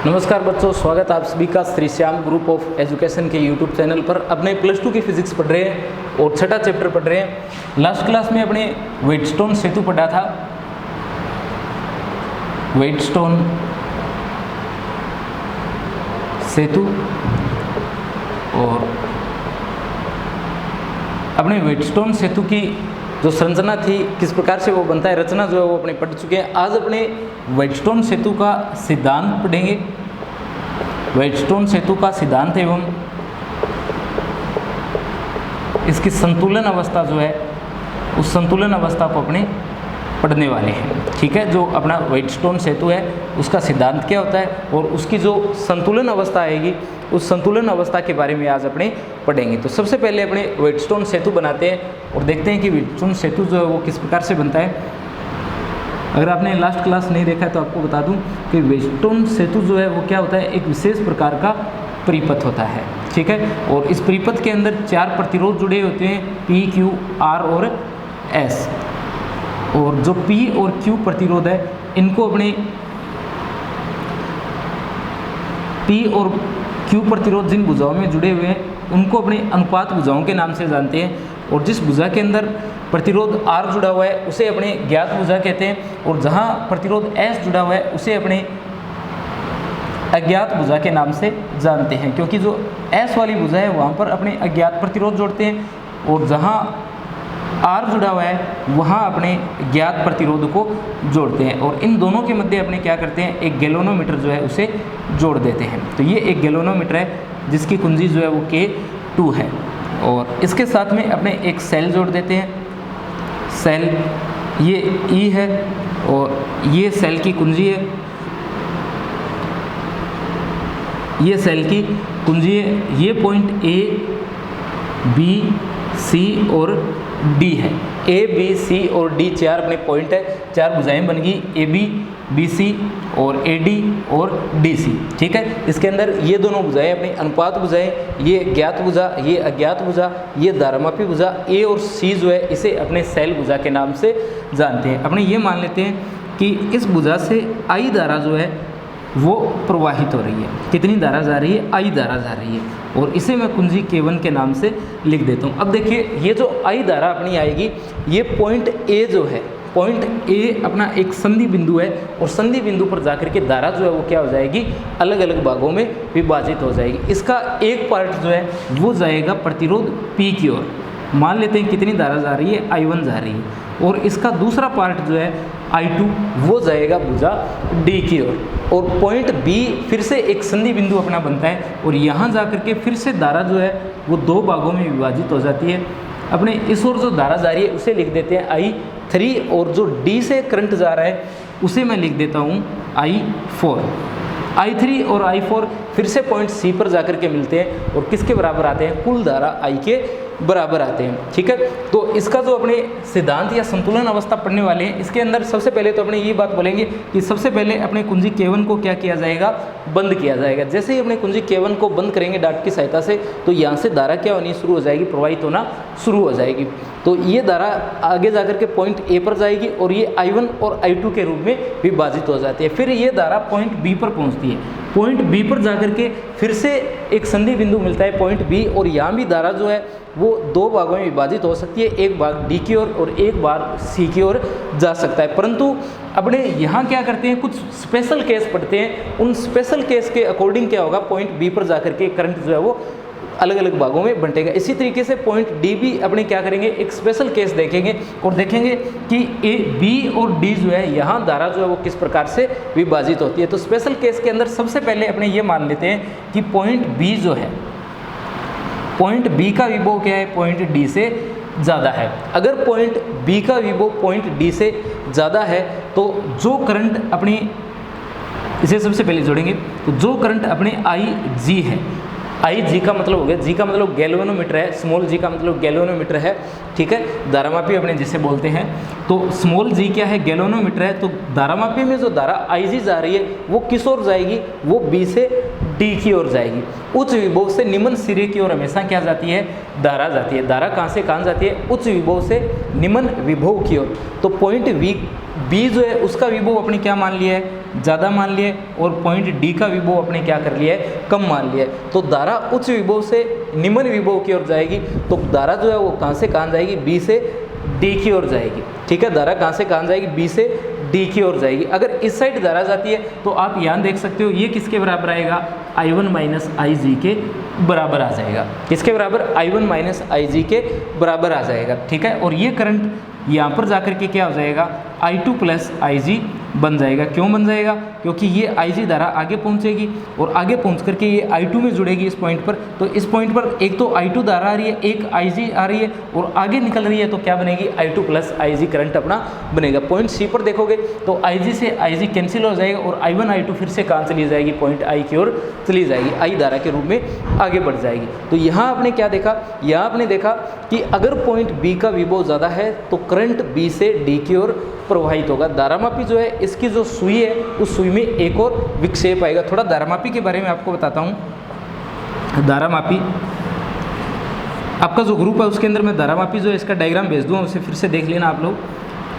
नमस्कार बच्चों, स्वागत आप सभी का Shri Shyam group of education के यूट्यूब चैनल पर। अपने प्लस टू की फिजिक्स पढ़ रहे हैं और छठा चैप्टर पढ़ रहे हैं। लास्ट क्लास में अपने व्हीटस्टोन सेतु पढ़ा था। व्हीटस्टोन सेतु और अपने व्हीटस्टोन सेतु की जो संरचना थी, किस प्रकार से वो बनता है, रचना जो है वो अपने पढ़ चुके हैं। आज अपने व्हीटस्टोन सेतु का सिद्धांत पढ़ेंगे। व्हीटस्टोन सेतु का सिद्धांत एवं इसकी संतुलन अवस्था जो है, उस संतुलन अवस्था को अपने पढ़ने वाले हैं। ठीक है, जो अपना व्हीटस्टोन सेतु है उसका सिद्धांत क्या होता है और उसकी जो संतुलन अवस्था आएगी, उस संतुलन अवस्था के बारे में आज अपने पढ़ेंगे। तो सबसे पहले अपने व्हीटस्टोन सेतु बनाते हैं और देखते हैं कि व्हीटस्टोन सेतु जो है वो किस प्रकार से बनता है। अगर आपने लास्ट क्लास नहीं देखा है तो आपको बता दूं कि व्हीटस्टोन सेतु जो है वो क्या होता है, एक विशेष प्रकार का परिपथ होता है। ठीक है, और इस परिपथ के अंदर 4 प्रतिरोध जुड़े होते हैं, P, Q, R और S। और जो P और Q प्रतिरोध है, इनको अपने P और Q प्रतिरोध जिन भुजाओं में जुड़े हुए हैं उनको अपने अनुपात भुजाओं के नाम से जानते हैं। और जिस भुजा के अंदर प्रतिरोध R जुड़ा हुआ है उसे अपने ज्ञात भुजा कहते हैं, और जहाँ प्रतिरोध S जुड़ा हुआ है उसे अपने अज्ञात भुजा के नाम से जानते हैं, क्योंकि जो S वाली भुजा है वहाँ पर अपने अज्ञात प्रतिरोध जोड़ते हैं और जहाँ R जुड़ा हुआ है वहाँ अपने ज्ञात प्रतिरोध को जोड़ते हैं। और इन दोनों के मध्य अपने क्या करते हैं, एक गैल्वेनोमीटर जो है उसे जोड़ देते हैं। तो ये एक गैल्वेनोमीटर है जिसकी कुंजी जो है वो K2 है। और इसके साथ में अपने एक सेल जोड़ देते हैं। सेल ये E है और ये सेल की कुंजी है, ये सेल की कुंजी है। ये पॉइंट A, B, C और D है। A, B, C और D 4 अपने पॉइंट है, 4 भुजाएं बन गई, AB, BC और AD और DC। ठीक है, इसके अंदर ये दोनों भुजाएं अपनी अनुपात भुजाएं, ये ज्ञात भुजा, ये अज्ञात भुजा, ये धारामापी भुजा A और C जो है इसे अपने सेल भुजा के नाम से जानते हैं। अपने ये मान लेते हैं कि इस भुजा से I धारा जो है वो प्रवाहित हो रही है। कितनी धारा जा रही है? I धारा जा रही है, और इसे मैं कुंजी K1 के नाम से लिख देता हूँ। अब देखिए, ये जो I धारा अपनी आएगी, ये पॉइंट A जो है, पॉइंट A अपना एक संधि बिंदु है, और संधि बिंदु पर जाकर के धारा जो है वो क्या हो जाएगी, अलग अलग भागों में विभाजित हो जाएगी। इसका एक पार्ट जो है वो जाएगा प्रतिरोध P की ओर। मान लेते हैं कितनी धारा जा रही है, I1 जा रही है, और इसका दूसरा पार्ट जो है I2 वो जाएगा भुजा D की ओर। और पॉइंट B फिर से एक संधि बिंदु अपना बनता है, और यहाँ जा कर के फिर से धारा जो है वो 2 भागों में विभाजित हो जाती है। अपने इस ओर जो धारा जा रही है उसे लिख देते हैं I3, और जो D से करंट जा रहा है उसे मैं लिख देता हूँ I4। I3 और I4 फिर से पॉइंट C पर जाकर के मिलते हैं और किसके बराबर आते हैं, कुल धारा I के बराबर आते हैं। ठीक है, तो इसका जो अपने सिद्धांत या संतुलन अवस्था पढ़ने वाले हैं, इसके अंदर सबसे पहले तो अपने ये बात बोलेंगे कि सबसे पहले अपने कुंजी K1 को क्या किया जाएगा, बंद किया जाएगा। जैसे ही अपने कुंजी K1 को बंद करेंगे डाट की सहायता से, तो यहाँ से धारा क्या होनी शुरू हो जाएगी, प्रवाहित होना शुरू हो जाएगी। तो ये धारा आगे जाकर के पॉइंट A पर जाएगी और ये I1 और I2 के रूप में विभाजित हो जाती है। फिर ये धारा पॉइंट B पर पहुँचती है। पॉइंट B पर जाकर के फिर से एक संधि बिंदु मिलता है पॉइंट B, और यहाँ भी धारा जो है वो 2 भागों में विभाजित हो सकती है, एक भाग D की ओर और एक भाग C की ओर जा सकता है। परंतु अपने यहाँ क्या करते हैं, कुछ स्पेशल केस पढ़ते हैं। उन स्पेशल केस के अकॉर्डिंग क्या होगा, पॉइंट B पर जाकर के करंट जो है वो अलग अलग भागों में बंटेगा। इसी तरीके से पॉइंट D भी अपने क्या करेंगे, एक स्पेशल केस देखेंगे और देखेंगे कि A, B और D जो है यहाँ धारा जो है वो किस प्रकार से विभाजित होती है। तो स्पेशल केस के अंदर सबसे पहले अपने ये मान लेते हैं कि पॉइंट B जो है, पॉइंट B का विभव क्या है, पॉइंट D से ज़्यादा है। अगर पॉइंट B का विभव पॉइंट D से ज़्यादा है तो जो करंट अपनी, इसे सबसे पहले जोड़ेंगे, तो जो करंट अपने IG है, IG का मतलब हो गया, G का मतलब गैल्वेनोमीटर है, स्मॉल g का मतलब गैल्वेनोमीटर है। ठीक है, धारामापी अपने जिसे बोलते हैं। तो स्मॉल g क्या है, गैल्वेनोमीटर है। तो धारामापी में जो धारा IG जा रही है वो किस ओर जाएगी, वो B से डी की ओर जाएगी। उच्च विभव से निम्न सिरे की ओर हमेशा क्या जाती है, धारा जाती है। धारा कहाँ से कहाँ जाती है, उच्च विभव से निम्न विभव की ओर। तो पॉइंट बी जो है उसका विभव अपने क्या मान लिया है, ज़्यादा मान लिया है, और पॉइंट डी का विभव अपने क्या कर लिया है, कम मान लिया है। तो धारा उच्च विभव से निम्न विभव की ओर जाएगी, तो धारा जो है वो कहाँ से कहाँ जाएगी, बी से डी की ओर जाएगी। ठीक है, धारा कहाँ से कहाँ जाएगी, बी से डी की ओर जाएगी। अगर इस साइड धारा जाती है तो आप यहाँ देख सकते हो ये किसके बराबर आएगा, I1 माइनस आई जी के बराबर आ जाएगा। किसके बराबर, I1 माइनस आई जी के बराबर आ जाएगा। ठीक है, और ये करंट यहाँ पर जाकर के क्या हो जाएगा, I2 प्लस आई जी बन जाएगा। क्यों बन जाएगा, क्योंकि ये आई जी धारा आगे पहुँचेगी और आगे पहुँच करके ये I2 में जुड़ेगी इस पॉइंट पर। तो इस पॉइंट पर एक तो I2 धारा आ रही है, एक आई जी आ रही है और आगे निकल रही है, तो क्या बनेगी, I2 प्लस आई जी करंट अपना बनेगा। पॉइंट सी पर देखोगे तो आई जी से आई जी कैंसिल हो जाएगा और I1 I2 फिर से कहाँ चली जाएगी, पॉइंट आई की ओर चली जाएगी, आई धारा के रूप में आगे बढ़ जाएगी। तो यहाँ आपने क्या देखा, यहाँ आपने देखा कि अगर पॉइंट बी का विभव ज़्यादा है तो करंट बी से डी की ओर प्रवाहित होगा। धारामापी जो है इसकी जो सुई है उस सुई में एक और विक्षेप आएगा। थोड़ा धारामापी के बारे में आपको बताता हूँ। धारामापी आपका जो ग्रुप है उसके अंदर मैं धारामापी जो है इसका डायग्राम भेज दूँगा, उसे फिर से देख लेना आप लोग।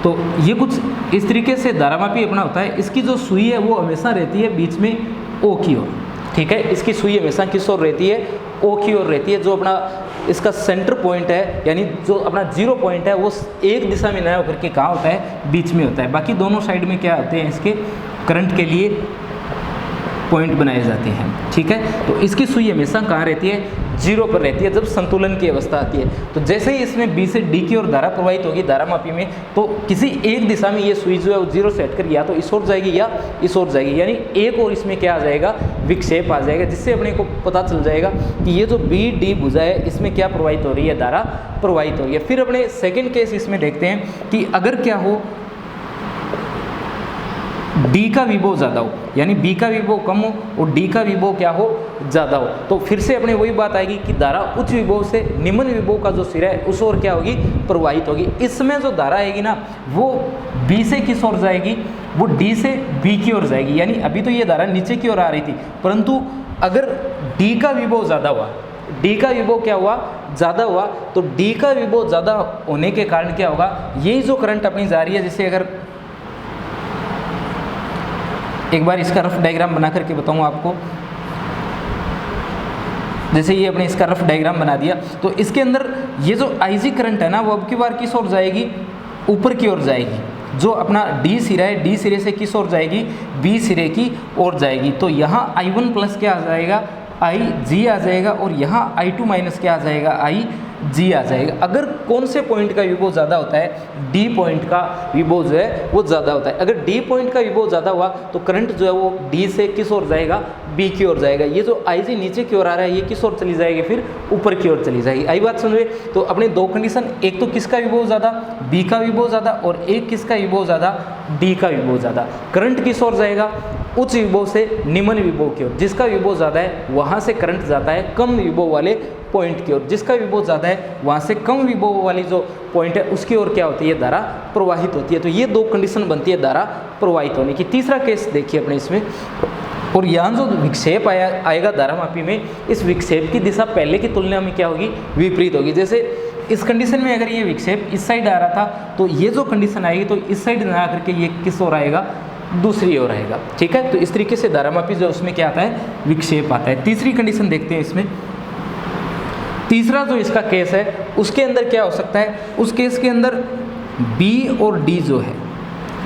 तो ये कुछ इस तरीके से धारामापी अपना होता है। इसकी जो सुई है वो हमेशा रहती है बीच में ओ की ओर। ठीक है, इसकी सुई हमेशा किस ओर रहती है, ओ की ओर रहती है। जो अपना इसका सेंटर पॉइंट है, यानी जो अपना जीरो पॉइंट है वो एक दिशा में ना होकर के कहाँ होता है, बीच में होता है। बाकी दोनों साइड में क्या होते हैं, इसके करंट के लिए पॉइंट बनाए जाते हैं। ठीक है, तो इसकी सुई हमेशा कहाँ रहती है, जीरो पर रहती है जब संतुलन की अवस्था आती है। तो जैसे ही इसमें बी से डी की ओर धारा प्रवाहित होगी धारामापी में, तो किसी एक दिशा में ये सुई जो है वो जीरो से हटकर या तो इस ओर जाएगी या इस ओर जाएगी, यानी एक और इसमें क्या आ जाएगा, विक्षेप आ जाएगा, जिससे अपने को पता चल जाएगा कि ये जो बी डी भुजा है इसमें क्या प्रवाहित हो रही है, धारा प्रवाहित हो रही है। फिर अपने सेकेंड केस इसमें देखते हैं कि अगर क्या हो, डी का विभव ज़्यादा हो, यानी बी का विभव कम हो और डी का विभव क्या हो, ज़्यादा हो, तो फिर से अपने वही बात आएगी कि धारा उच्च विभव से निम्न विभव का जो सिरा है उस ओर क्या होगी, प्रवाहित होगी। इसमें जो धारा आएगी ना वो बी से किस ओर जाएगी, वो डी से बी की ओर जाएगी। यानी अभी तो ये धारा नीचे की ओर आ रही थी, परंतु अगर डी का विभव ज़्यादा हुआ, डी का विभव क्या हुआ, ज़्यादा हुआ, तो डी का विभव ज़्यादा होने के कारण क्या होगा, यही जो करंट अपनी जा रही है, जैसे अगर एक बार इसका रफ डायग्राम बना करके बताऊँ आपको। जैसे ये अपने इसका रफ डायग्राम बना दिया, तो इसके अंदर ये जो आईजी करंट है ना वो अब की बार किस ओर जाएगी, ऊपर की ओर जाएगी। जो अपना डी सिरा है, डी सिरे से किस ओर जाएगी, बी सिरे की ओर जाएगी। तो यहाँ I1 प्लस क्या आ जाएगा, आई जी आ जाएगा, और यहाँ I2 माइनस क्या आ जाएगा, आई जी आ जाएगा। अगर कौन से पॉइंट का विभव ज़्यादा होता है, डी पॉइंट का विभव जो है वो ज़्यादा होता है। अगर डी पॉइंट का विभव ज़्यादा हुआ तो करंट जो है वो डी से किस ओर जाएगा, बी की ओर जाएगा। ये जो आई जी नीचे की ओर आ रहा है ये किस ओर चली जाएगी, फिर ऊपर की ओर चली जाएगी। आई बात समझे। तो अपने दो कंडीशन, एक तो किसका विभव ज़्यादा, बी का विभव ज़्यादा, और एक किसका विभव ज़्यादा, डी का विभव ज़्यादा। करंट किस ओर जाएगा, उच्च विभव से निम्न विभव की ओर। जिसका विभव ज़्यादा है वहाँ से करंट जाता है कम विभव वाले पॉइंट की ओर। जिसका विभव ज़्यादा है वहाँ से कम विभव वाली जो पॉइंट है उसकी ओर क्या होती है, धारा प्रवाहित होती है। तो ये दो कंडीशन बनती है धारा प्रवाहित होने की। तीसरा केस देखिए अपने इसमें, और यहाँ जो विक्षेप आएगा धारामापी में, इस विक्षेप की दिशा पहले की तुलना में क्या होगी, विपरीत होगी। जैसे इस कंडीशन में अगर ये विक्षेप इस साइड आ रहा था तो ये जो कंडीशन आएगी तो इस साइड ना आकर के ये किस ओर आएगा, दूसरी ओर आएगा। ठीक है, तो इस तरीके से धारामापी जो उसमें क्या आता है, विक्षेप आता है। तीसरी कंडीशन देखते हैं इसमें। तीसरा जो इसका केस है उसके अंदर क्या हो सकता है, उस केस के अंदर बी और डी जो है,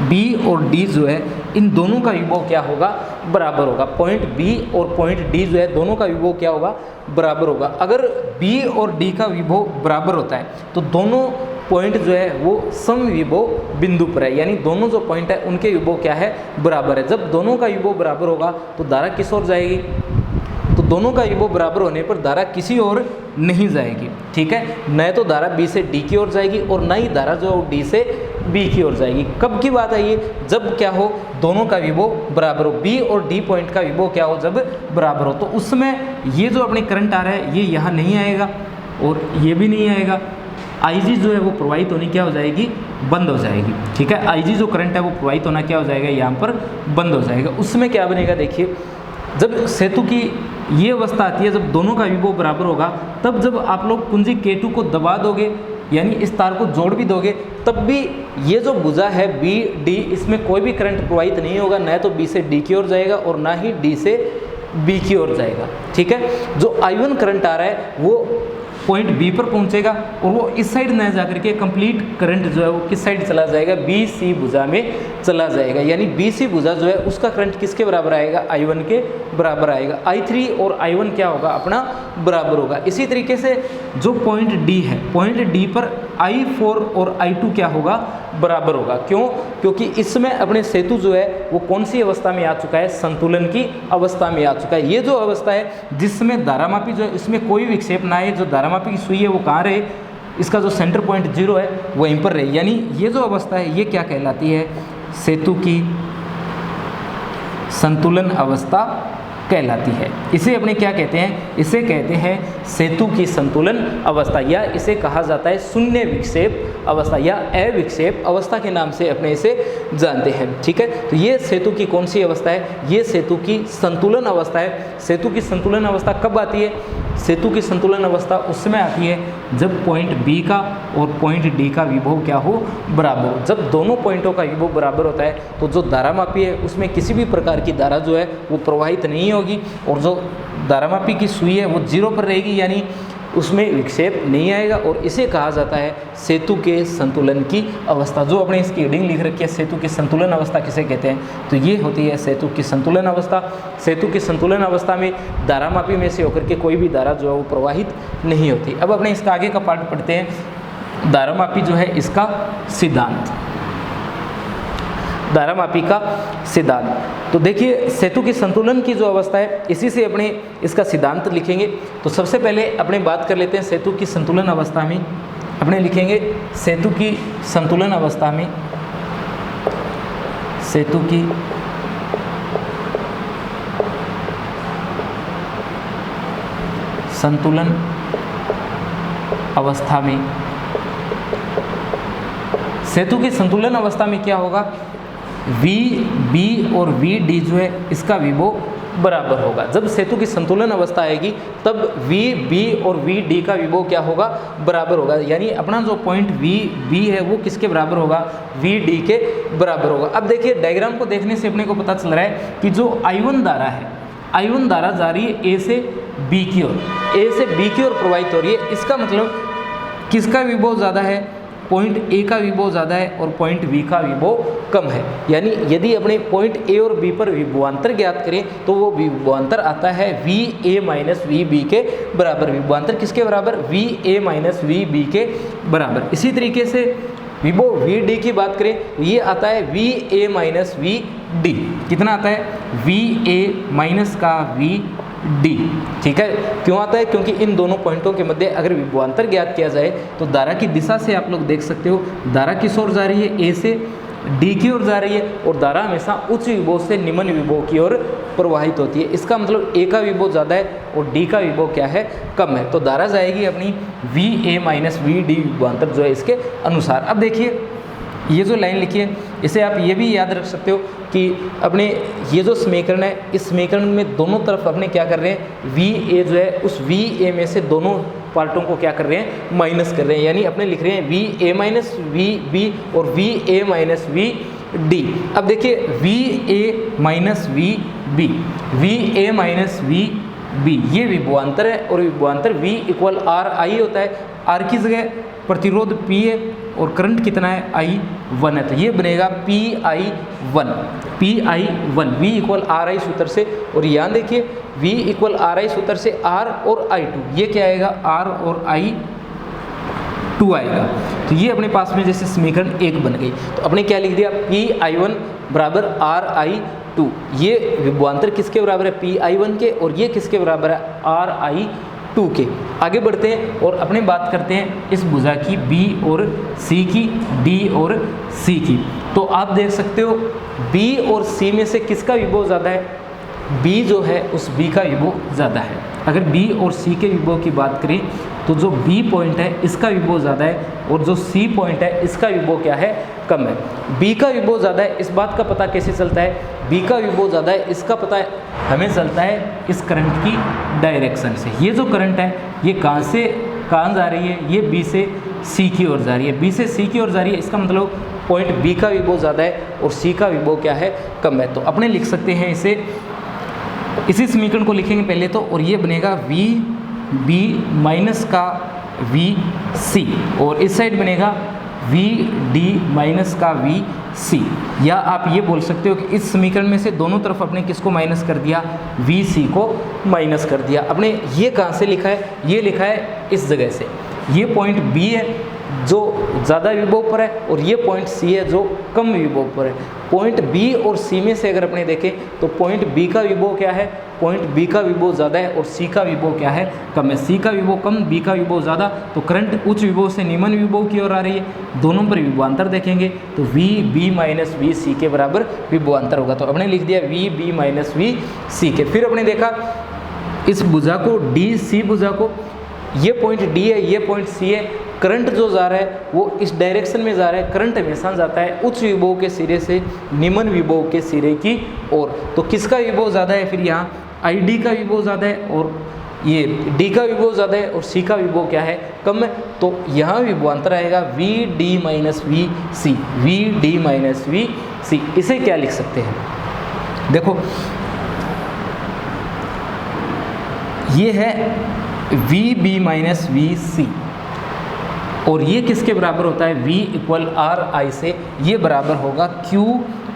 बी और डी जो है इन दोनों का विभव क्या होगा, बराबर होगा। पॉइंट बी और पॉइंट डी जो है दोनों का विभव क्या होगा, बराबर होगा। अगर बी और डी का विभव बराबर होता है तो दोनों पॉइंट जो है वो सम विभव बिंदु पर है, यानी दोनों जो पॉइंट है उनके विभव क्या है, बराबर है। जब दोनों का विभव बराबर होगा तो धारा किस ओर जाएगी, तो दोनों का विभव बराबर होने पर धारा किसी ओर नहीं जाएगी। ठीक है, न तो धारा बी से डी की ओर जाएगी और न ही धारा जो है डी से बी की ओर जाएगी। कब की बात है ये, जब क्या हो, दोनों का विभव बराबर हो, बी और डी पॉइंट का विभव क्या हो, जब बराबर हो। तो उस समय ये जो अपने करंट आ रहा है ये यहाँ नहीं आएगा और ये भी नहीं आएगा। आईजी जो है वो प्रवाहित होनी क्या हो जाएगी, बंद हो जाएगी। ठीक है, आईजी जो करंट है वो प्रवाहित होना क्या हो जाएगा, यहाँ पर बंद हो जाएगा। उसमें क्या बनेगा देखिए, जब सेतु की ये अवस्था आती है, जब दोनों का विभव बराबर होगा, तब जब आप लोग कुंजी K2 को दबा दोगे यानी इस तार को जोड़ भी दोगे, तब भी ये जो भुजा है बी डी, इसमें कोई भी करंट प्रवाहित नहीं होगा, न तो बी से डी की ओर जाएगा और ना ही डी से बी की ओर जाएगा। ठीक है, जो I1 करंट आ रहा है वो पॉइंट बी पर पहुंचेगा और वो इस साइड न जाकर के कंप्लीट करंट जो है वो किस साइड चला जाएगा, बी सी भुजा में चला जाएगा। यानी बी सी भुजा जो है उसका करंट किसके बराबर आएगा, I1 के बराबर आएगा। I3 और I1 क्या होगा, अपना बराबर होगा। इसी तरीके से जो पॉइंट डी है, पॉइंट डी पर I4 और I2 क्या होगा, बराबर होगा। क्यों? क्योंकि इसमें अपने सेतु जो है वो कौन सी अवस्था में आ चुका है, संतुलन की अवस्था में आ चुका है। ये जो अवस्था है जिसमें धारामापी जो है इसमें कोई विक्षेप ना है, जो धारामापी की सुई है वो कहाँ रहे, इसका जो सेंटर पॉइंट 0 है वहीं पर रहे। यानी ये जो अवस्था है ये क्या कहलाती है, सेतु की संतुलन अवस्था कहलाती है। इसे अपने क्या कहते हैं, इसे कहते हैं सेतु की संतुलन अवस्था, या इसे कहा जाता है शून्य विक्षेप अवस्था या अविक्षेप अवस्था के नाम से अपने इसे जानते हैं। ठीक है, तो ये सेतु की कौन सी अवस्था है, ये सेतु की संतुलन अवस्था है। सेतु की संतुलन अवस्था कब आती है, सेतु की संतुलन अवस्था उस समय आती है जब पॉइंट बी का और पॉइंट डी का विभव क्या हो, बराबर हो। जब दोनों पॉइंटों का विभव बराबर होता है तो जो धारामापी है उसमें किसी भी प्रकार की धारा जो है वो प्रवाहित नहीं होगी और जो धारामापी की सुई है वो 0 पर रहेगी, यानी उसमें विक्षेप नहीं आएगा और इसे कहा जाता है सेतु के संतुलन की अवस्था। जो अपने इसकी हेडिंग लिख रखी है सेतु की संतुलन अवस्था किसे कहते हैं, तो ये होती है सेतु की संतुलन अवस्था। सेतु की संतुलन अवस्था में धारामापी में से होकर के कोई भी धारा जो है वो प्रवाहित नहीं होती। अब अपने इसका आगे का पार्ट पढ़ते हैं, धारामापी जो है इसका सिद्धांत, धारामापी का सिद्धांत। तो देखिए सेतु की संतुलन की जो अवस्था है इसी से अपने इसका सिद्धांत लिखेंगे। तो सबसे पहले अपने बात कर लेते हैं सेतु की संतुलन अवस्था में, अपने लिखेंगे सेतु की संतुलन अवस्था में, सेतु की संतुलन अवस्था में, सेतु की संतुलन अवस्था में क्या होगा, वी बी और वी डी जो है इसका विभव बराबर होगा। जब सेतु की संतुलन अवस्था आएगी तब वी बी और वी डी का विभव क्या होगा, बराबर होगा। यानी अपना जो पॉइंट वी बी है वो किसके बराबर होगा, वी डी के बराबर होगा। अब देखिए डायग्राम को देखने से अपने को पता चल रहा है कि जो I1 धारा है, I1 धारा जा रही है ए से बी की ओर, ए से बी की ओर प्रवाहित हो रही है। इसका मतलब किसका विभव ज़्यादा है, पॉइंट ए का विभव ज़्यादा है और पॉइंट बी का विभव कम है। यानी यदि अपने पॉइंट ए और बी पर विभवांतर ज्ञात करें तो वो विभवांतर आता है V A minus V B के बराबर। विभवांतर किसके बराबर, V A minus V B के बराबर। इसी तरीके से विभव वी डी की बात करें तो ये आता है V A minus V D. कितना आता है, वी ए माइनस का वी डी। ठीक है, क्यों आता है, क्योंकि इन दोनों पॉइंटों के मध्य अगर विभवांतर ज्ञात किया जाए तो धारा की दिशा से आप लोग देख सकते हो, धारा किस ओर जा रही है, ए से डी की ओर जा रही है और धारा हमेशा उच्च विभव से निम्न विभव की ओर प्रवाहित होती है। इसका मतलब ए का विभव ज़्यादा है और डी का विभव क्या है, कम है। तो धारा जाएगी अपनी V A minus V D विभवांतर जो है इसके अनुसार। अब देखिए ये जो लाइन लिखी है इसे आप ये भी याद रख सकते हो कि अपने ये जो समीकरण है इस समीकरण में दोनों तरफ अपने क्या कर रहे हैं, वी ए जो है उस वी ए में से दोनों पार्टों को क्या कर रहे हैं, माइनस कर रहे हैं। यानी अपने लिख रहे हैं V A minus V B और V A minus V D. अब देखिए V A minus V B, V A minus V B ये विभवांतर है और विभवांतर V इक्वल आर आई होता है। आर की जगह प्रतिरोध P है और करंट कितना है, I1 है, तो ये बनेगा PI1, PI1 V equal are आई सूत्र से। और यहाँ देखिए V इक्वल आर आई सूत्र से R और I2, ये क्या आएगा, R और I2 आएगा। तो ये अपने पास में जैसे समीकरण 1 बन गई। तो अपने क्या लिख दिया, PI1 बराबर RI2। ये विभवांतर किसके बराबर है, PI1 के, और ये किसके बराबर है, RI2 के। आगे बढ़ते हैं और अपने बात करते हैं इस भुजा की B और C की, D और C की। तो आप देख सकते हो B और C में से किसका विभव ज़्यादा है, B जो है उस B का विभव ज़्यादा है। अगर B और C के विभव की बात करें तो जो बी पॉइंट है इसका विभव ज़्यादा है और जो सी पॉइंट है इसका विभव क्या है, कम है। बी का विभव ज़्यादा है, इस बात का पता कैसे चलता है, बी का विभव ज़्यादा है इसका पता हमें चलता है इस करंट की डायरेक्शन से। ये जो करंट है ये कहाँ से कहाँ जा रही है, ये बी से सी की ओर जा रही है, बी से सी की ओर जा रही है, इसका मतलब पॉइंट बी का विभव ज़्यादा है और सी का विभव क्या है, कम है। तो अपने लिख सकते हैं इसे, इसी समीकरण को लिखेंगे पहले तो, और ये बनेगा वी बी माइनस का वी सी, और इस साइड बनेगा वी डी माइनस का वी सी। या आप ये बोल सकते हो कि इस समीकरण में से दोनों तरफ अपने किसको माइनस कर दिया, वी सी को माइनस कर दिया। अपने ये कहाँ से लिखा है, ये लिखा है इस जगह से। ये पॉइंट बी है जो ज़्यादा विभव पर है और ये पॉइंट सी है जो कम विभव पर है। पॉइंट बी और सी में से अगर अपने देखें तो पॉइंट बी का विभव क्या है, पॉइंट बी का विभव ज़्यादा है और सी का विभव क्या है, कम है। सी का विभव कम, बी का विभव ज़्यादा, तो करंट उच्च विभव से निम्न विभव की ओर आ रही है। दोनों पर विभवांतर देखेंगे तो वी बी माइनस वी सी के बराबर विभवांतर होगा। तो अपने लिख दिया वी बी माइनस वी सी के। फिर अपने देखा इस भुजा को डी सी भुजा को, ये पॉइंट डी है, ये पॉइंट सी है। करंट जो जा रहा है वो इस डायरेक्शन में जा रहा है। करंट हमेशा जाता है उच्च विभव के सिरे से निम्न विभव के सिरे की ओर। तो किसका विभव ज़्यादा है, फिर यहाँ आई डी का विभव ज़्यादा है और ये डी का विभव ज़्यादा है और सी का विभव क्या है, कम है। तो यहाँ विभवांतर आएगा V D minus V C, V D minus V C. इसे क्या लिख सकते हैं, देखो ये है V B minus V C और ये किसके बराबर होता है, V इक्वल आर आई से। ये बराबर होगा Q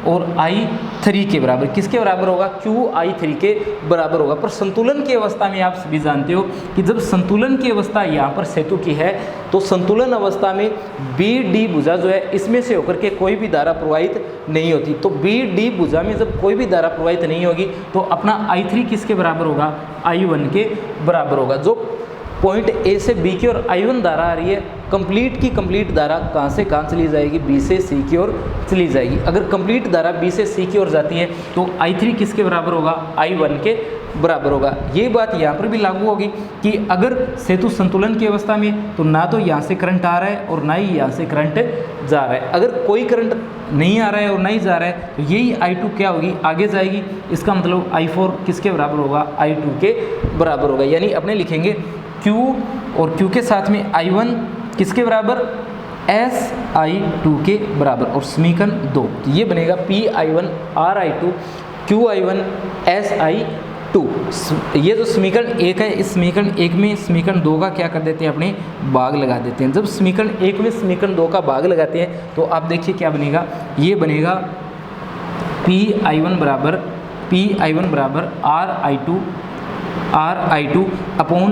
और I3 के बराबर। किसके बराबर होगा, QI3 के बराबर होगा। पर संतुलन की अवस्था में आप सभी जानते हो कि जब संतुलन की अवस्था यहाँ पर सेतु की है तो संतुलन अवस्था में BD भुजा जो है इसमें से होकर के कोई भी धारा प्रवाहित नहीं होती। तो BD भुजा में जब कोई भी धारा प्रवाहित नहीं होगी तो अपना I3 किसके बराबर होगा, I1 के बराबर होगा। जो पॉइंट ए से बी की ओर I1 धारा आ रही है, कंप्लीट की कंप्लीट धारा कहाँ से कहाँ चली जाएगी, बी से सी की ओर चली जाएगी। अगर कंप्लीट धारा बी से सी की ओर जाती है तो I3 किसके बराबर होगा, I1 के बराबर होगा। ये बात यहाँ पर भी लागू होगी कि अगर सेतु संतुलन की अवस्था में तो ना तो यहाँ से करंट आ रहा है और ना ही यहाँ से करंट जा रहा है। अगर कोई करंट नहीं आ रहा है और नहीं जा रहा है तो यही I2 क्या होगी, आगे जाएगी। इसका मतलब I4 किसके बराबर होगा, I2 के बराबर होगा। यानी अपने लिखेंगे Q और Q के साथ में I1 किसके बराबर, SI2 के बराबर। और समीकरण 2 तो ये बनेगा PI1 RI2 QI1 SI2। ये जो समीकरण 1 है, इस समीकरण 1 में समीकरण 2 का क्या कर देते हैं, अपने भाग लगा देते हैं। जब समीकरण 1 में समीकरण 2 का भाग लगाते हैं तो आप देखिए क्या बनेगा, ये बनेगा PI1 बराबर RI2 अपॉन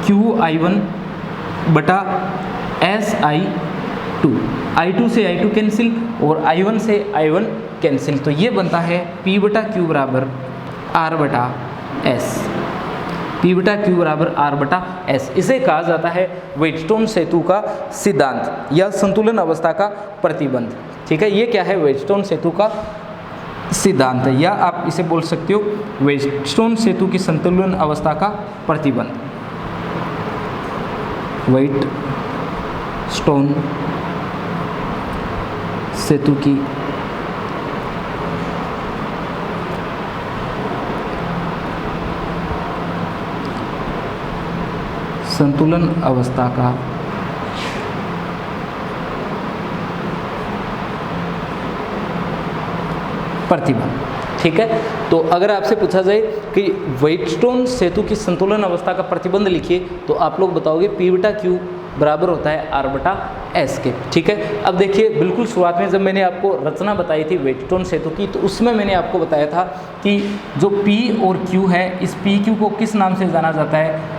QI1 बटा SI2। I2 से I2 कैंसिल और I1 से I1 कैंसिल। तो ये बनता है P बटा Q बराबर R बटा S, P बटा Q बराबर R बटा S। इसे कहा जाता है व्हेटस्टोन सेतु का सिद्धांत या संतुलन अवस्था का प्रतिबंध। ठीक है, ये क्या है, व्हेटस्टोन सेतु का सिद्धांत है, या आप इसे बोल सकते हो व्हेटस्टोन सेतु की संतुलन अवस्था का प्रतिबंध। व्हेटस्टोन सेतु की संतुलन अवस्था का प्रतिबंध। ठीक है, तो अगर आपसे पूछा जाए कि व्हेटस्टोन सेतु की संतुलन अवस्था का प्रतिबंध लिखिए तो आप लोग बताओगे P बटा Q बराबर होता है R बटा S के। ठीक है, अब देखिए बिल्कुल शुरुआत में जब मैंने आपको रचना बताई थी व्हेटस्टोन सेतु की तो उसमें मैंने आपको बताया था कि जो P और Q है, इस PQ को किस नाम से जाना जाता है,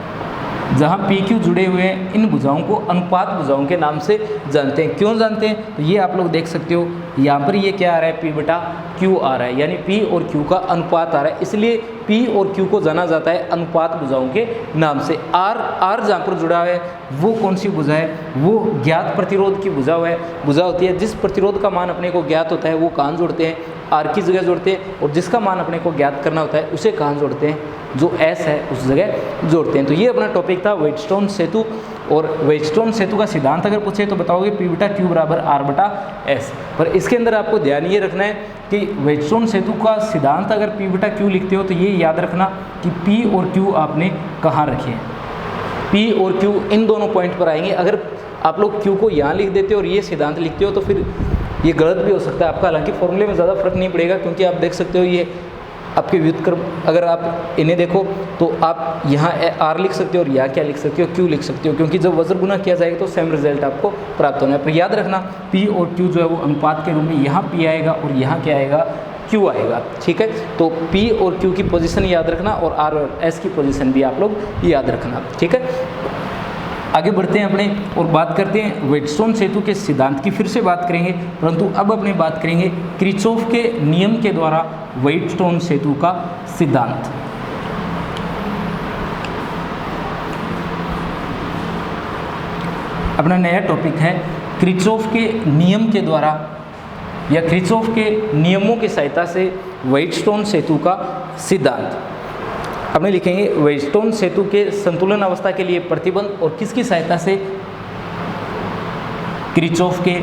जहाँ PQ जुड़े हुए हैं इन भुजाओं को अनुपात भुजाओं के नाम से जानते हैं। क्यों जानते हैं, तो ये आप लोग देख सकते हो यहाँ पर ये क्या आ रहा है, P बटा Q आ रहा है, यानी P और Q का अनुपात आ रहा है, इसलिए P और Q को जाना जाता है अनुपात भुजाओं के नाम से। R जहाँ पर जुड़ा है वो कौन सी भुजा है, वो ज्ञात प्रतिरोध की भुजा होती है। जिस प्रतिरोध का मान अपने को ज्ञात होता है वो कहाँ जोड़ते हैं, आर की जगह जोड़ते हैं, और जिसका मान अपने को ज्ञात करना होता है उसे कहाँ जोड़ते हैं, जो एस है उस जगह जोड़ते हैं। तो ये अपना टॉपिक था व्हीटस्टोन सेतु। और व्हीटस्टोन सेतु का सिद्धांत अगर पूछे तो बताओगे पी बटा क्यू बराबर आर बटा एस। पर इसके अंदर आपको ध्यान ये रखना है कि व्हीटस्टोन सेतु का सिद्धांत अगर पी बटा क्यू लिखते हो तो ये याद रखना कि पी और क्यू आपने कहाँ रखे हैं। पी और क्यू इन दोनों पॉइंट पर आएंगे। अगर आप लोग क्यू को यहाँ लिख देते हो और ये सिद्धांत लिखते हो तो फिर ये गलत भी हो सकता है आपका। हालांकि फॉर्मूले में ज़्यादा फर्क नहीं पड़ेगा, क्योंकि आप देख सकते हो ये आपके व्युत्क्रम, अगर आप इन्हें देखो तो आप यहाँ आर लिख सकते हो और यहाँ क्या लिख सकते हो, क्यू लिख सकते हो, क्योंकि जब वज्र गुना किया जाएगा तो सेम रिजल्ट आपको प्राप्त होना है। पर याद रखना पी और क्यू जो है वो अनुपात के रूप में यहाँ पी आएगा और यहाँ क्या आएगा, क्यू आएगा। ठीक है, तो पी और क्यू की पोजीशन याद रखना और आर और एस की पोजीशन भी आप लोग याद रखना। ठीक है, आगे बढ़ते हैं अपने और बात करते हैं व्हीटस्टोन सेतु के सिद्धांत की। फिर से बात करेंगे, परंतु अब अपने बात करेंगे किरचॉफ के नियम के द्वारा व्हीटस्टोन सेतु का सिद्धांत। अपना नया टॉपिक है किरचॉफ के नियम के द्वारा या किरचॉफ के नियमों की सहायता से व्हीटस्टोन सेतु का सिद्धांत। अपने लिखेंगे व्हीटस्टोन सेतु के संतुलन अवस्था के लिए प्रतिबंध और किसकी सहायता से, किरचॉफ के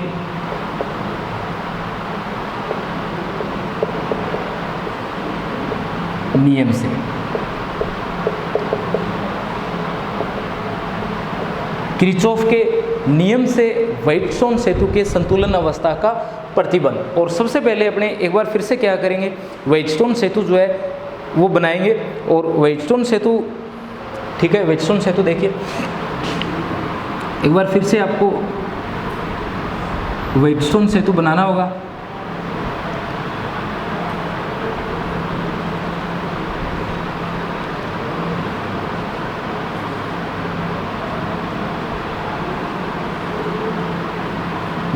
नियम से। किरचॉफ के नियम से व्हीटस्टोन सेतु के संतुलन अवस्था का प्रतिबंध। और सबसे पहले अपने एक बार फिर से क्या करेंगे, व्हीटस्टोन सेतु जो है वो बनाएंगे। और व्हीटस्टोन सेतु, ठीक है, व्हीटस्टोन सेतु देखिए एक बार फिर से आपको व्हीटस्टोन सेतु बनाना होगा।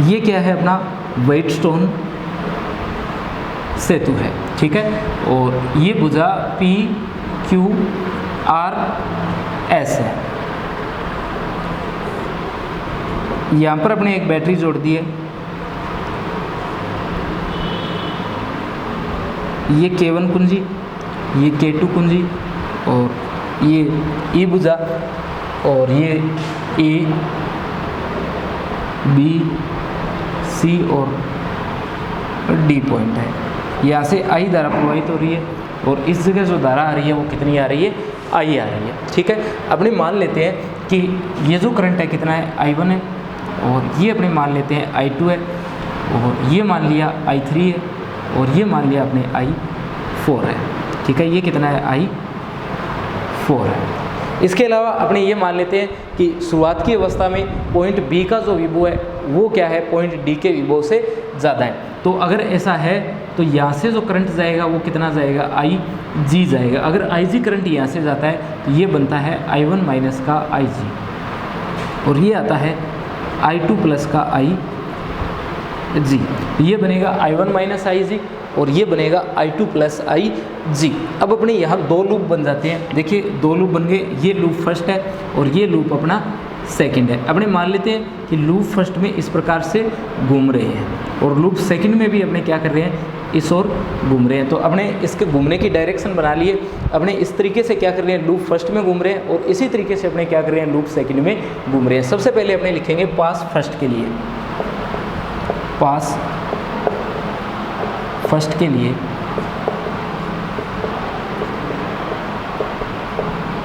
ये क्या है, अपना व्हीटस्टोन सेतु है। ठीक है, और ये भुजा P Q R S है। यहाँ पर अपने एक बैटरी जोड़ दी है, ये K1 कुंजी, ये K2 कुंजी, और ये E भुजा, और ये A B C और D पॉइंट है। यहाँ से I धारा प्रवाहित हो रही है और इस जगह जो धारा आ रही है वो कितनी आ रही है, I आ रही है। ठीक है, अपने मान लेते हैं कि ये जो करंट है कितना है, I1 है, और ये अपने मान लेते हैं I2 है, और ये मान लिया I3 है, और ये मान लिया अपने I4 है। ठीक है, ये कितना है, I4 है। इसके अलावा अपने ये मान लेते हैं कि शुरुआत की अवस्था में पॉइंट बी का जो विभव है वो क्या है, पॉइंट डी के विभव से ज़्यादा है। तो अगर ऐसा है तो यहाँ से जो करंट जाएगा वो कितना जाएगा, IG जाएगा। अगर IG करंट यहाँ से जाता है तो ये बनता है I1 माइनस का IG, और ये आता है I2 प्लस का IG। ये बनेगा I1 माइनस IG और ये बनेगा I2 प्लस IG। अब अपने यहाँ दो लूप बन जाते हैं। देखिए दो लूप बन गए, ये लूप फर्स्ट है और ये लूप अपना सेकंड है। अपने मान लेते हैं कि लूप फर्स्ट में इस प्रकार से घूम रहे हैं और लूप सेकंड में भी अपने क्या कर रहे हैं, इस ओर घूम रहे हैं। तो अपने इसके घूमने की डायरेक्शन बना लिए। अपने इस तरीके से क्या कर रहे हैं, लूप फर्स्ट में घूम रहे हैं और इसी तरीके से अपने क्या कर रहे हैं, लूप सेकंड में घूम रहे हैं। सबसे पहले अपने लिखेंगे पास फर्स्ट के लिए, पास फर्स्ट के लिए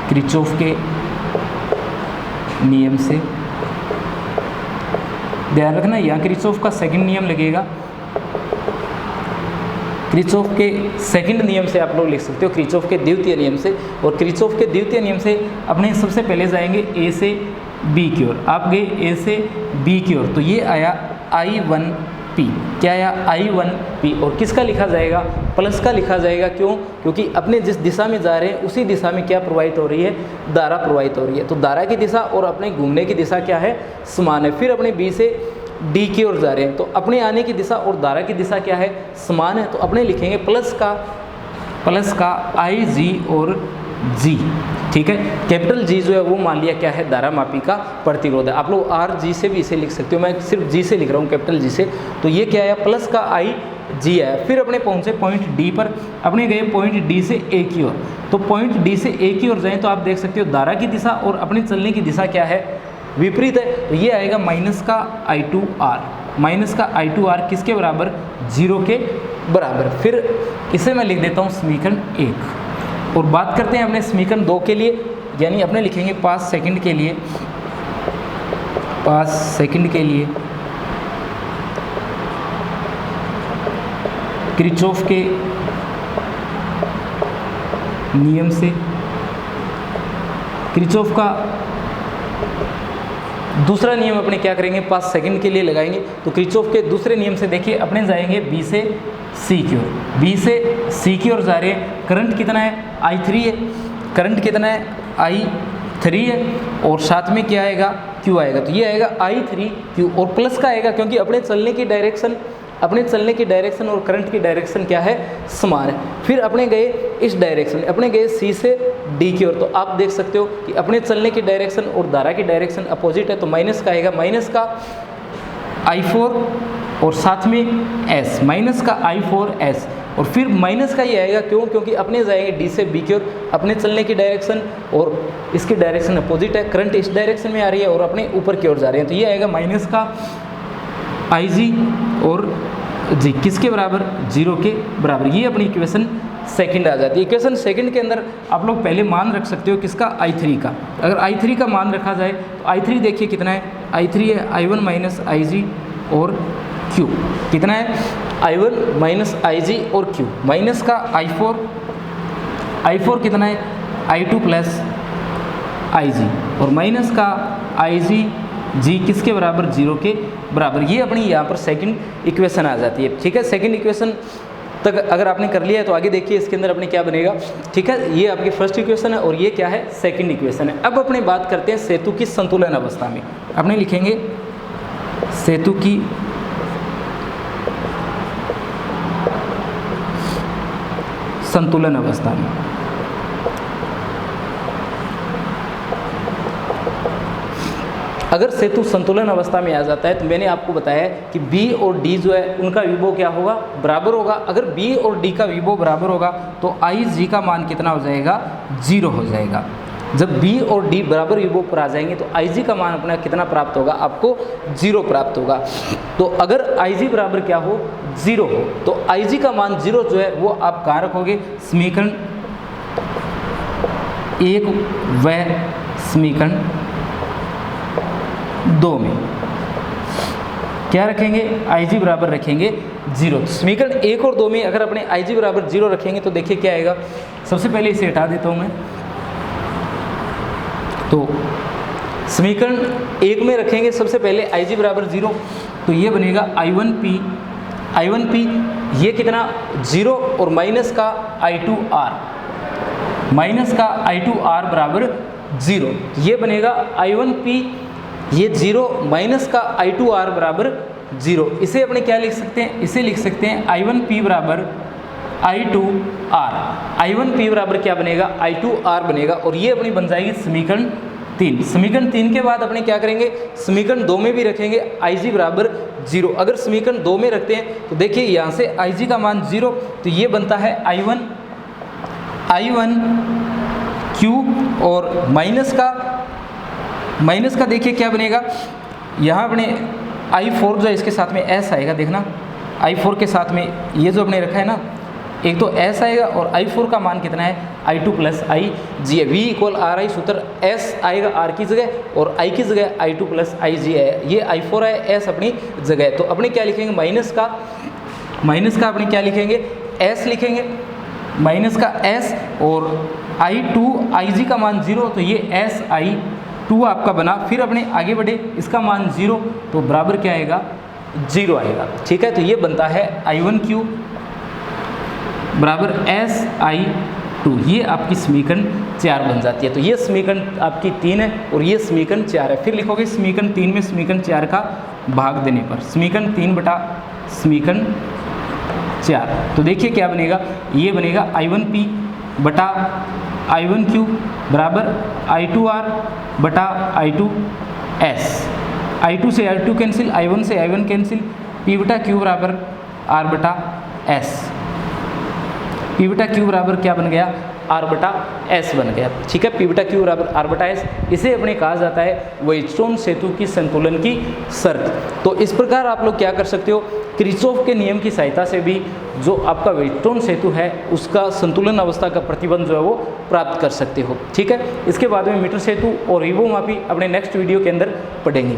किरचॉफ के नियम से। ध्यान रखना यहाँ किरचॉफ का सेकंड नियम लगेगा। किरचॉफ के सेकंड नियम से आप लोग लिख सकते हो किरचॉफ के द्वितीय नियम से। और किरचॉफ के द्वितीय नियम से अपने सबसे पहले जाएंगे ए से बी की ओर। आप गए ए से बी की ओर तो ये आया I1P। क्या आया, I1P। और किसका लिखा जाएगा, प्लस का लिखा जाएगा। क्यों, क्योंकि अपने जिस दिशा में जा रहे हैं उसी दिशा में क्या प्रवाहित हो रही है, धारा प्रवाहित हो रही है। तो धारा की दिशा और अपने घूमने की दिशा क्या है, समान है। फिर अपने बी से डी की ओर जा रहे हैं तो अपने आने की दिशा और धारा की दिशा क्या है, समान है। तो अपने लिखेंगे प्लस का IG और जी, ठीक है। कैपिटल जी जो है वो मान लिया क्या है, धारा मापी का प्रतिरोध है। आप लोग आर जी से भी इसे लिख सकते हो, मैं सिर्फ जी से लिख रहा हूँ, कैपिटल जी से। तो ये क्या आया, प्लस का आई जी आया। फिर अपने पहुँचे पॉइंट डी पर, अपने गए पॉइंट डी से ए की ओर। तो पॉइंट डी से ए की ओर जाएँ तो आप देख सकते हो धारा की दिशा और अपने चलने की दिशा क्या है, विपरीत है। तो ये आएगा माइनस का आई टू आर, माइनस का आई टू आर किसके बराबर, 0 के बराबर। फिर इसे मैं लिख देता हूँ समीकरण 1। और बात करते हैं अपने समीकरण 2 के लिए, यानी अपने लिखेंगे 5 सेकंड के लिए, 5 सेकंड के लिए किरचॉफ के नियम से, किरचॉफ का दूसरा नियम अपने क्या करेंगे, 5 सेकंड के लिए लगाएंगे। तो किरचॉफ के दूसरे नियम से देखिए अपने जाएंगे बी से सी की ओर, बी से सी की ओर जा रहे हैं। करंट कितना है, I3 है, करंट कितना है, I3 है, और साथ में क्या आएगा, Q आएगा। तो ये आएगा I3Q, और प्लस का आएगा क्योंकि अपने चलने की डायरेक्शन और करंट की डायरेक्शन क्या है, समान है। फिर अपने गए इस डायरेक्शन, अपने गए सी से डी की ओर। तो आप देख सकते हो कि अपने चलने की डायरेक्शन और धारा की डायरेक्शन अपोजिट है। तो माइनस का आएगा, माइनस का I4 और साथ में S, माइनस का I4S। और फिर माइनस का ये आएगा, क्यों, क्योंकि अपने जाएंगे डी से बी की ओर, अपने चलने की डायरेक्शन और इसकी डायरेक्शन अपोजिट है। करंट इस डायरेक्शन में आ रही है और अपने ऊपर की ओर जा रहे हैं। तो ये आएगा माइनस का IG और G किसके बराबर, 0 के बराबर। ये अपनी इक्वेशन सेकंड आ जाती है। इक्वेशन सेकंड के अंदर आप लोग पहले मान रख सकते हो किसका, I3 का। अगर I3 का मान रखा जाए तो I3 देखिए कितना है, I3 है I1 माइनस IG और Q, कितना है, I1 माइनस IG और Q। माइनस का I4 कितना है, I2 प्लस IG, और माइनस का IG G किसके बराबर, 0 के बराबर। ये अपनी यहाँ पर सेकंड इक्वेशन आ जाती है, ठीक है। सेकंड इक्वेशन तक अगर आपने कर लिया है तो आगे देखिए इसके अंदर अपने क्या बनेगा, ठीक है। ये आपकी फर्स्ट इक्वेशन है और ये क्या है, सेकंड इक्वेशन है। अब अपने बात करते हैं सेतु की संतुलन अवस्था में। अपने लिखेंगे सेतु की संतुलन अवस्था में। अगर सेतु संतुलन अवस्था में आ जाता है तो मैंने आपको बताया कि B और D जो है उनका विभव क्या होगा, बराबर होगा। अगर B और D का विभव बराबर होगा तो IG का मान कितना हो जाएगा, 0 हो जाएगा। जब B और D बराबर विभव पर आ जाएंगे तो IG का मान अपना कितना प्राप्त होगा, आपको 0 प्राप्त होगा। तो अगर IG बराबर क्या हो, 0 हो, तो IG का मान 0 जो है वो आप कहाँ रखोगे, समीकरण 1 व समीकरण 2 में क्या रखेंगे, IG बराबर रखेंगे 0। समीकरण 1 और 2 में अगर अपने IG बराबर 0 रखेंगे तो देखिए क्या आएगा। सबसे पहले इसे हटा देता हूँ मैं। तो समीकरण 1 में रखेंगे सबसे पहले IG बराबर 0, तो ये बनेगा I1P ये कितना, 0 और माइनस का I2R, माइनस का I2R बराबर 0। ये बनेगा I1P ये 0 माइनस का I2R बराबर 0। इसे अपने क्या लिख सकते हैं, इसे लिख सकते हैं I1P बराबर I2R। I1P बराबर क्या बनेगा, I2R बनेगा। और ये अपनी बन जाएगी समीकरण 3। समीकरण 3 के बाद अपने क्या करेंगे, समीकरण 2 में भी रखेंगे IG बराबर 0। अगर समीकरण 2 में रखते हैं तो देखिए यहाँ से IG का मान 0, तो ये बनता है I1Q और माइनस का देखिए क्या बनेगा, यहाँ अपने I4 जो है इसके साथ में S आएगा, देखना I4 के साथ में ये जो अपने रखा है ना, एक तो S आएगा और I4 का मान कितना है, I2 प्लस IG है। V इक्वल RI सूत्र S आएगा R की जगह और I की जगह I2 प्लस IG है। ये I4 है, S अपनी जगह है। तो अपने क्या लिखेंगे, माइनस का अपने क्या लिखेंगे, S लिखेंगे, माइनस का S और I2 IG का मान 0, तो ये SI2 आपका बना। फिर अपने आगे बढ़े, इसका मान 0 तो बराबर क्या आएगा, 0 आएगा, ठीक है। तो ये बनता है I1Q बराबर SI2। ये आपकी समीकरण 4 बन जाती है। तो ये समीकरण आपकी 3 है और ये समीकरण 4 है। फिर लिखोगे समीकरण 3 में समीकरण 4 का भाग देने पर, समीकरण 3 बटा समीकरण 4। तो देखिए क्या बनेगा, ये बनेगा I1P बटा I1Q बराबर I2R बटा I2S। I2 से I2 कैंसिल, I1 से I1 कैंसिल, P बटा Q बराबर R बटा S। P बटा Q बराबर क्या बन गया? R बटा S बन गया। ठीक है, P बटा Q बराबर R बटा S। इसे अपने कहा जाता है वेटस्टोन सेतु की संतुलन की शर्त। तो इस प्रकार आप लोग क्या कर सकते हो, किरचॉफ के नियम की सहायता से भी जो आपका वेटस्टोन सेतु है उसका संतुलन अवस्था का प्रतिबंध जो है वो प्राप्त कर सकते हो। ठीक है, इसके बाद में मीटर सेतु और रिबो मापी अपने नेक्स्ट वीडियो के अंदर पढ़ेंगे।